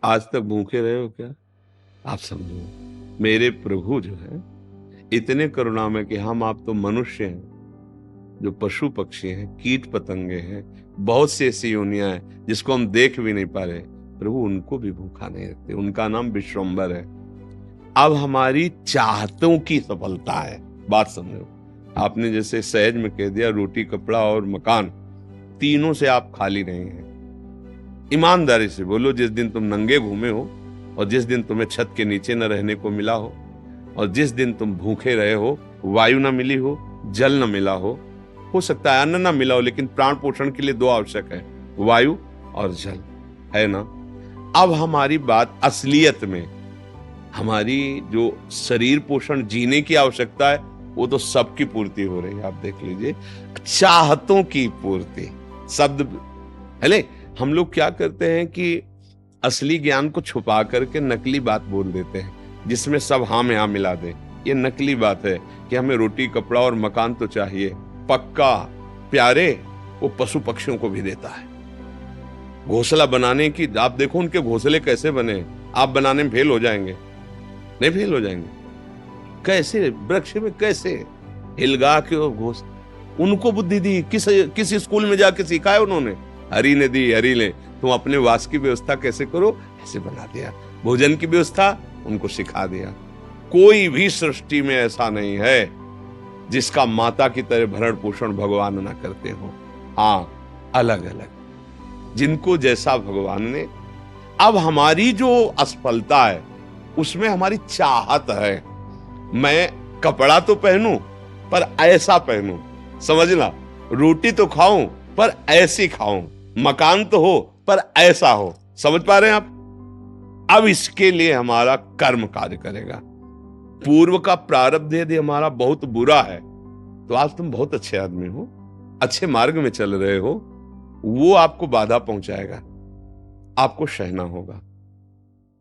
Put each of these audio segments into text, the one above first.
आज तक भूखे रहे हो क्या? आप समझो, मेरे प्रभु जो है इतने करुणामय कि हम आप तो मनुष्य हैं, जो पशु पक्षी हैं, कीट पतंगे हैं, बहुत सी ऐसी योनियां हैं जिसको हम देख भी नहीं पा रहे, प्रभु उनको भी भूखा नहीं रखते। उनका नाम विश्वम्बर है। अब हमारी चाहतों की सफलता है। बात समझो, आपने जैसे सहज में कह दिया, रोटी कपड़ा और मकान, तीनों से आप खाली नहीं हैं। ईमानदारी से बोलो, जिस दिन तुम नंगे घूमे हो और जिस दिन तुम्हें छत के नीचे न रहने को मिला हो और जिस दिन तुम भूखे रहे हो, वायु न मिली हो, जल न मिला हो सकता है अन्न न मिला हो, लेकिन प्राण पोषण के लिए दो आवश्यक है, वायु और जल, है ना? अब हमारी बात असलियत में, हमारी जो शरीर पोषण जीने की आवश्यकता है वो तो सबकी पूर्ति हो रही है। आप देख लीजिए, चाहतों की पूर्ति शब्द है। हम लोग क्या करते हैं कि असली ज्ञान को छुपा करके नकली बात बोल देते हैं, जिसमें सब हाँ में हाँ मिला दे। ये नकली बात है कि हमें रोटी कपड़ा और मकान तो चाहिए, पक्का प्यारे वो पशु पक्षियों को भी देता है। घोंसला बनाने की आप देखो, उनके घोंसले कैसे बने, आप बनाने में फेल हो जाएंगे। नहीं फेल हो जाएंगे? कैसे वृक्ष में कैसे हिलगा के उनको बुद्धि दी, किस स्कूल में जाके सिखाया उन्होंने? हरि ने दी, हरि ने। तुम अपने वास की व्यवस्था कैसे करो, ऐसे बना दिया। भोजन की व्यवस्था उनको सिखा दिया। कोई भी सृष्टि में ऐसा नहीं है जिसका माता की तरह भरण पोषण भगवान ना करते हो। हाँ, अलग अलग जिनको जैसा भगवान ने। अब हमारी जो असफलता है उसमें हमारी चाहत है, मैं कपड़ा तो पहनूं पर ऐसा पहनूं, समझना, रोटी तो खाऊं पर ऐसी खाऊं, मकान तो हो पर ऐसा हो। समझ पा रहे हैं आप? अब इसके लिए हमारा कर्म कार्य करेगा। पूर्व का प्रारब्ध यदि हमारा बहुत बुरा है तो आज तुम बहुत अच्छे आदमी हो, अच्छे मार्ग में चल रहे हो, वो आपको बाधा पहुंचाएगा, आपको सहना होगा।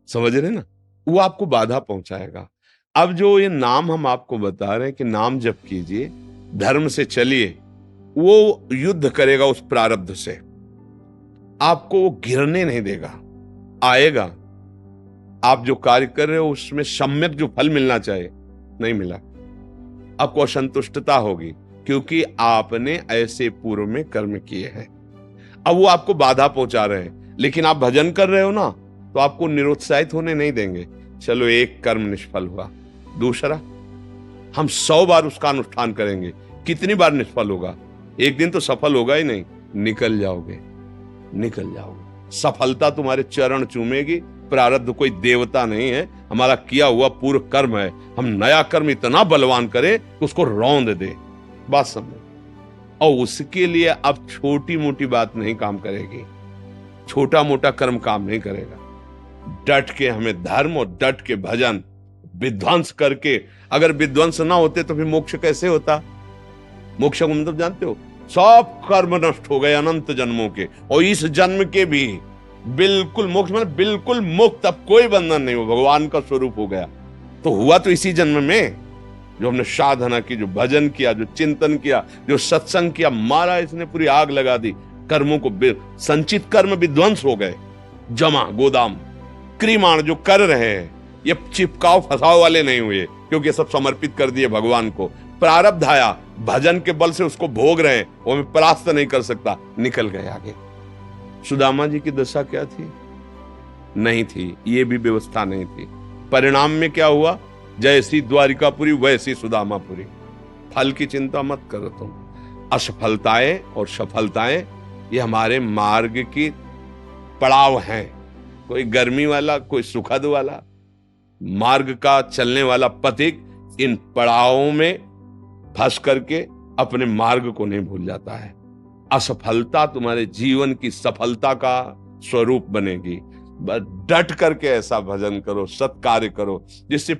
समझ रहे ना? वो आपको बाधा पहुंचाएगा। अब जो ये नाम हम आपको बता रहे हैं कि नाम जप कीजिए, धर्म से चलिए, वो युद्ध करेगा उस प्रारब्ध से, आपको वो गिरने नहीं देगा, आएगा। आप जो कार्य कर रहे हो उसमें सम्यक जो फल मिलना चाहिए नहीं मिला, आपको असंतुष्टता होगी, क्योंकि आपने ऐसे पूर्व में कर्म किए हैं। अब वो आपको बाधा पहुंचा रहे हैं, लेकिन आप भजन कर रहे हो ना, तो आपको निरुत्साहित होने नहीं देंगे। चलो, एक कर्म निष्फल हुआ, दूसरा हम 100 बार उसका अनुष्ठान करेंगे। कितनी बार निष्फल होगा? एक दिन तो सफल होगा ही नहीं। निकल जाओगे, निकल जाओगे। सफलता तुम्हारे चरण चूमेगी। प्रारब्ध कोई देवता नहीं है, हमारा किया हुआ पूर्व कर्म है। हम नया कर्म इतना बलवान करें कि उसको रौंद दे। बात समझो। और उसके लिए अब छोटी मोटी बात नहीं काम करेगी, छोटा मोटा कर्म काम नहीं करेगा। डट के हमें धर्म और डट के भजन विध्वंस करके, अगर विध्वंस ना होते तो फिर मोक्ष कैसे होता? मोक्ष को मतलब जानते हो? सब कर्म नष्ट हो गए अनंत जन्मों के, और इस जन्म के भी बिल्कुल मोक्ष, मतलब बिल्कुल मुक्त। अब कोई बंधन नहीं हो, भगवान का स्वरूप हो गया। तो हुआ तो इसी जन्म में, जो हमने साधना की, जो भजन किया, जो चिंतन किया, जो सत्संग किया, मारा इसने पूरी आग लगा दी। कर्मों को, संचित कर्म विध्वंस हो गए। जमा गोदाम क्रिमाण जो कर रहे हैं, ये चिपकाव फसाव वाले नहीं हुए, क्योंकि सब समर्पित कर दिए भगवान को। प्रारब्ध आया, भजन के बल से उसको भोग रहे हैं, वो मैं परास्त नहीं कर सकता, निकल गए आगे। सुदामा जी की दशा क्या थी? नहीं थी, ये भी व्यवस्था नहीं थी। परिणाम में क्या हुआ? जैसी द्वारिकापुरी वैसी सुदामापुरी। फल की चिंता मत करो तुम। असफलताएं और सफलताएं ये हमारे मार्ग की पड़ाव हैं। कोई गर्मी वाला, कोई सुखद वाला, मार्ग का चलने वाला पथिक इन पड़ावों में फंस करके अपने मार्ग को नहीं भूल जाता है। असफलता तुम्हारे जीवन की सफलता का स्वरूप बनेगी। बस डट करके ऐसा भजन करो, सत्कार्य करो, जिससे